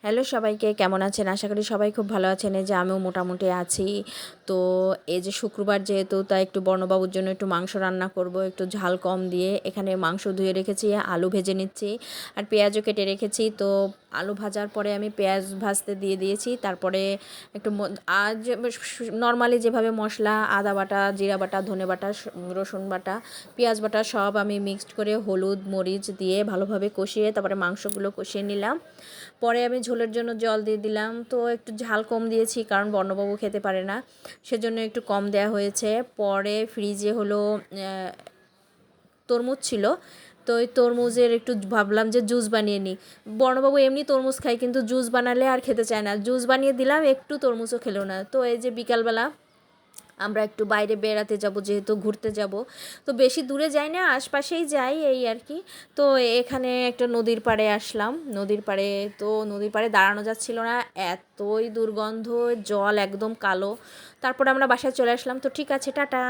Hello সবাইকে, কেমন আছেন? আশা করি সবাই খুব ভালো আছেন। এই যে আমিও মোটামুটি আছি। তো এই যে শুক্রবার যেহেতু, তাই একটু বর্ণবাবুর জন্য একটু মাংস রান্না করব, একটু ঝাল কম দিয়ে। এখানে মাংস ধুয়ে রেখেছি, আলু ভেজে নিচ্ছি আর পেঁয়াজও কেটে রেখেছি। তো আলু ভাজার পরে আমি পেঁয়াজ ভাজতে দিয়ে দিয়েছি। তারপরে একটু আজ নর্মালি যেভাবে মশলা, আদা বাটা, জিরা বাটা, ধনে বাটা, রসুন বাটা, পেঁয়াজ বাটা সব আমি মিক্সড করে হলুদ মরিচ দিয়ে ভালোভাবে কষিয়ে তারপরে মাংসগুলো কষিয়ে নিলাম। পরে আমি ঝোলের জন্য জল দিয়ে দিলাম। তো একটু ঝাল কম দিয়েছি, কারণ বর্ণবাবু খেতে পারে না, সেজন্য একটু কম দেওয়া হয়েছে। পরে ফ্রিজে হলো তরমুজ ছিল, তো ওই তরমুজের একটু ভাবলাম যে জুস বানিয়ে নিই। বর্ণবাবু এমনি তরমুজ খায়, কিন্তু জুস বানালে আর খেতে চায় না। জুস বানিয়ে দিলাম, একটু তরমুজও খেলো না। তো এই যে বিকালবেলা আমরা একটু বাইরে বেড়াতে যাব, যেহেতু ঘুরতে যাব, তো বেশি দূরে যাই না, আশপাশেই যাই এই আর কি। তো এখানে একটা নদীর পাড়ে আসলাম। নদীর পাড়ে, তো নদীর পাড়ে দাঁড়ানো যাচ্ছিল না, এতই দুর্গন্ধ, জল একদম কালো। তারপর আমরা বাসায় চলে আসলাম। তো ঠিক আছে, টাটা।